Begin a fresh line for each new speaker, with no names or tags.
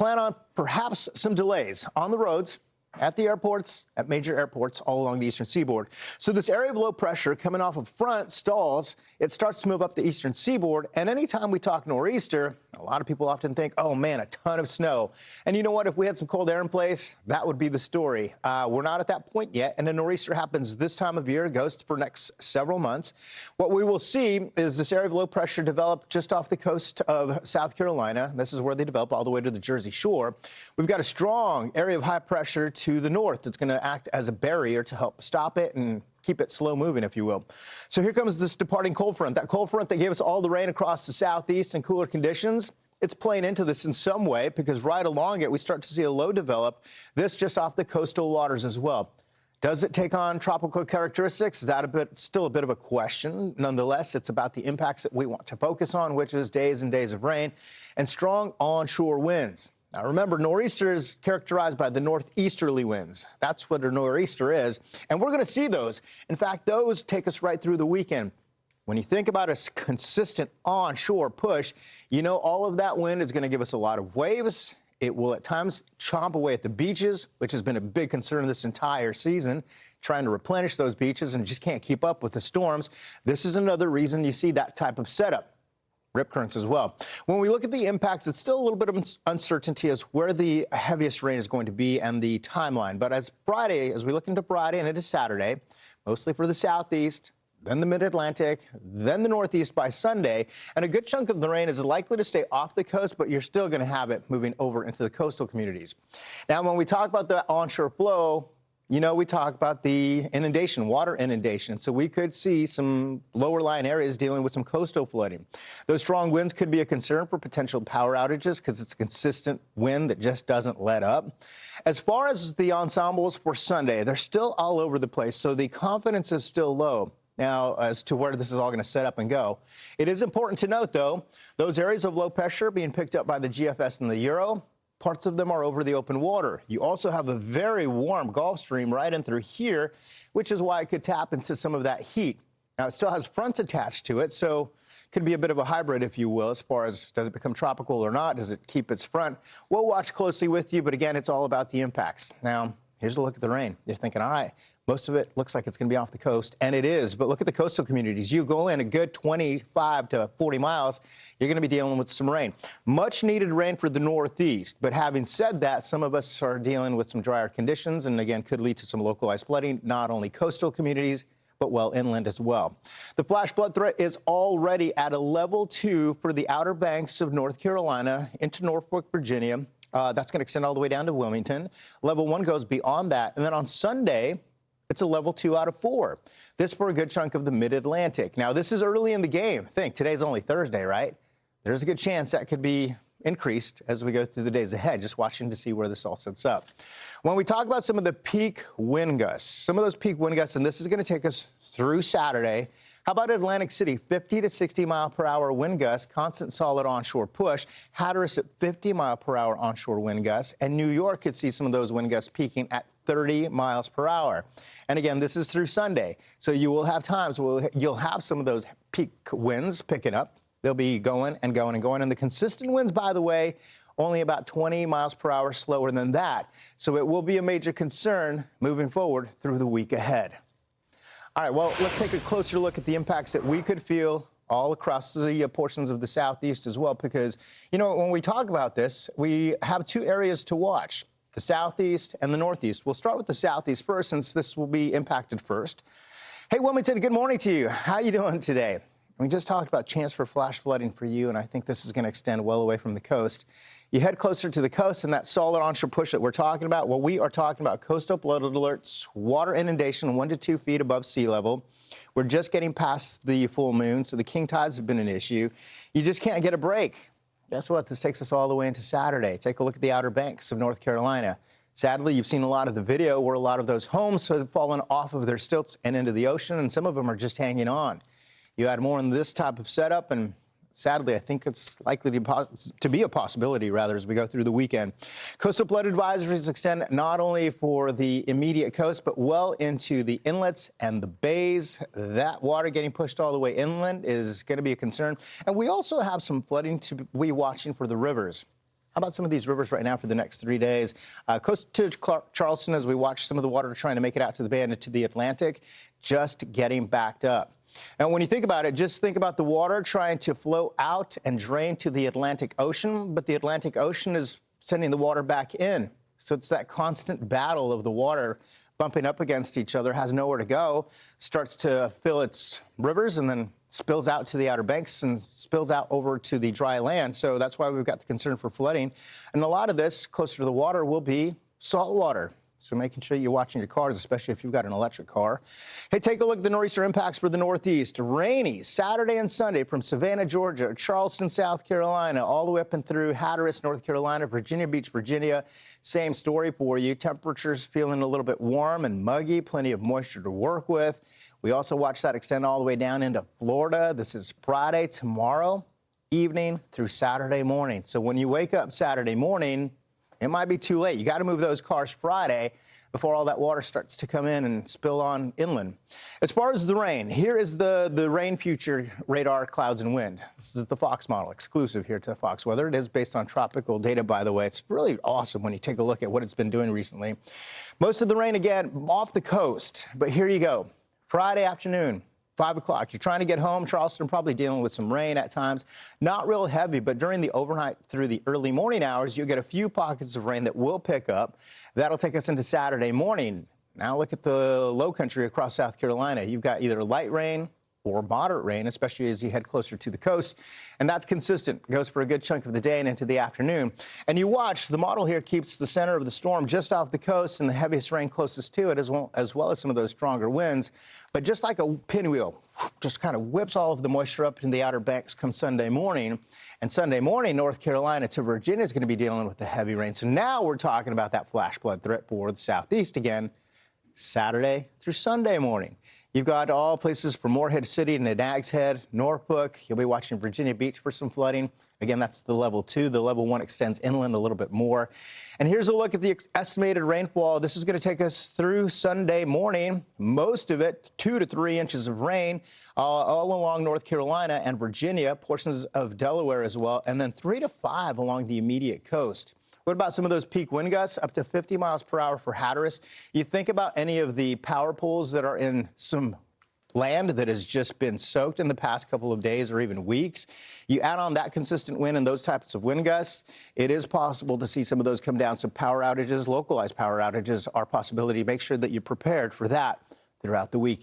plan on perhaps some delays on the roads, at the airports, at major airports all along the eastern seaboard. So this area of low pressure coming off of front stalls, it starts to move up the eastern seaboard. And anytime we talk nor'easter, a lot of people often think, oh man, a ton of snow. And you know what? If we had some cold air in place, that would be the story. We're not at that point yet. And a nor'easter happens this time of year, goes for next several months. What we will see is this area of low pressure develop just off the coast of South Carolina. This is where they develop all the way to the Jersey Shore. We've got a strong area of high pressure to the north that's going to act as a barrier to help stop it and keep it slow moving, if you will. So here comes this departing cold front. That cold front that gave us all the rain across the southeast and cooler conditions, it's playing into this in some way because right along it, we start to see a low develop. This just off the coastal waters as well. Does it take on tropical characteristics? Is that still a bit of a question? Nonetheless, it's about the impacts that we want to focus on, which is days and days of rain and strong onshore winds. Now, remember, nor'easter is characterized by the northeasterly winds. That's what a nor'easter is, and we're going to see those. In fact, those take us right through the weekend. When you think about a consistent onshore push, you know all of that wind is going to give us a lot of waves. It will at times chomp away at the beaches, which has been a big concern this entire season, trying to replenish those beaches and just can't keep up with the storms. This is another reason you see that type of setup. Rip currents as well. When we look at the impacts, it's still a little bit of uncertainty as where the heaviest rain is going to be and the timeline. But as we look into Friday and into Saturday, mostly for the southeast, then the mid-Atlantic, then the northeast by Sunday, and a good chunk of the rain is likely to stay off the coast, but you're still going to have it moving over into the coastal communities. Now, when we talk about the onshore flow, you know, we talk about the inundation, water inundation. So we could see some lower lying areas dealing with some coastal flooding. Those strong winds could be a concern for potential power outages because it's a consistent wind that just doesn't let up. As far as the ensembles for Sunday, they're still all over the place, so the confidence is still low. Now, as to where this is all going to set up and go, it is important to note, though, those areas of low pressure being picked up by the GFS and the Euro, parts of them are over the open water. You also have a very warm Gulf Stream right in through here, which is why it could tap into some of that heat. Now, it still has fronts attached to it, so it could be a bit of a hybrid, if you will, as far as does it become tropical or not? Does it keep its front? We'll watch closely with you, but again, it's all about the impacts. Now, here's a look at the rain. You're thinking, all right, most of it looks like it's going to be off the coast, and it is. But look at the coastal communities. You go in a good 25 to 40 miles, you're going to be dealing with some rain. Much needed rain for the northeast. But having said that, some of us are dealing with some drier conditions, and again, could lead to some localized flooding, not only coastal communities, but well inland as well. The flash flood threat is already at a level 2 for the Outer Banks of North Carolina into Norfolk, Virginia. That's going to extend all the way down to Wilmington. Level 1 goes beyond that. And then on Sunday, it's a level 2 out of 4. This for a good chunk of the mid-Atlantic. Now, this is early in the game. Think, today's only Thursday, right? There's a good chance that could be increased as we go through the days ahead, just watching to see where this all sets up. When we talk about some of the peak wind gusts, some of those peak wind gusts, and this is going to take us through Saturday. How about Atlantic City, 50 to 60 mile per hour wind gusts, constant solid onshore push. Hatteras at 50 mile per hour onshore wind gusts. And New York could see some of those wind gusts peaking at 30 miles per hour. And again, this is through Sunday. So you will have times where you'll have some of those peak winds picking up. They'll be going and going and going. And the consistent winds, by the way, only about 20 miles per hour slower than that. So it will be a major concern moving forward through the week ahead. All right, well, let's take a closer look at the impacts that we could feel all across the portions of the southeast as well, because, you know, when we talk about this, we have two areas to watch, the southeast and the northeast. We'll start with the southeast first, since this will be impacted first. Hey, Wilmington, good morning to you. How you doing today? We just talked about chance for flash flooding for you, and I think this is going to extend well away from the coast. You head closer to the coast, and that solid onshore push that we're talking about, well, we are talking about coastal flood alerts, water inundation 1 to 2 feet above sea level. We're just getting past the full moon, so the king tides have been an issue. You just can't get a break. Guess what? This takes us all the way into Saturday. Take a look at the Outer Banks of North Carolina. Sadly, you've seen a lot of the video where a lot of those homes have fallen off of their stilts and into the ocean, and some of them are just hanging on. You add more in this type of setup, and sadly, I think it's likely to be a possibility, rather, as we go through the weekend. Coastal flood advisories extend not only for the immediate coast, but well into the inlets and the bays. That water getting pushed all the way inland is going to be a concern. And we also have some flooding to be watching for the rivers. How about some of these rivers right now for the next 3 days? Coast to Charleston, as we watch some of the water trying to make it out to the bay and into the Atlantic, just getting backed up. And when you think about it, just think about the water trying to flow out and drain to the Atlantic Ocean, but the Atlantic Ocean is sending the water back in. So it's that constant battle of the water bumping up against each other, has nowhere to go, starts to fill its rivers and then spills out to the Outer Banks and spills out over to the dry land. So that's why we've got the concern for flooding. And a lot of this closer to the water will be salt water. So making sure you're watching your cars, especially if you've got an electric car. Hey, take a look at the nor'easter impacts for the Northeast. Rainy Saturday and Sunday from Savannah, Georgia, Charleston, South Carolina, all the way up and through Hatteras, North Carolina, Virginia Beach, Virginia. Same story for you. Temperatures feeling a little bit warm and muggy, plenty of moisture to work with. We also watch that extend all the way down into Florida. This is Friday, tomorrow evening through Saturday morning. So when you wake up Saturday morning, it might be too late. You got to move those cars Friday before all that water starts to come in and spill on inland. As far as the rain, here is the rain future radar, clouds and wind. This is the Fox model, exclusive here to Fox Weather. It is based on tropical data, by the way. It's really awesome when you take a look at what it's been doing recently. Most of the rain, again, off the coast. But here you go. Friday afternoon, 5 o'clock. You're trying to get home. Charleston probably dealing with some rain at times. Not real heavy, but during the overnight through the early morning hours, you'll get a few pockets of rain that will pick up. That'll take us into Saturday morning. Now look at the low country across South Carolina. You've got either light rain or moderate rain, especially as you head closer to the coast. And that's consistent. Goes for a good chunk of the day and into the afternoon. And you watch, the model here keeps the center of the storm just off the coast and the heaviest rain closest to it, as well as some of those stronger winds. But just like a pinwheel, just kind of whips all of the moisture up into the Outer Banks come Sunday morning. And Sunday morning, North Carolina to Virginia is going to be dealing with the heavy rain. So now we're talking about that flash flood threat for the Southeast again, Saturday through Sunday morning. You've got all places from Morehead City to Nags Head, Norfolk. You'll be watching Virginia Beach for some flooding. Again, that's the level 2. The level 1 extends inland a little bit more. And here's a look at the estimated rainfall. This is going to take us through Sunday morning. Most of it, 2 to 3 inches of rain all along North Carolina and Virginia, portions of Delaware as well, and then 3 to 5 along the immediate coast. What about some of those peak wind gusts up to 50 miles per hour for Hatteras? You think about any of the power poles that are in some land that has just been soaked in the past couple of days or even weeks. You add on that consistent wind and those types of wind gusts, it is possible to see some of those come down. So power outages, localized power outages are a possibility. Make sure that you're prepared for that throughout the weekend.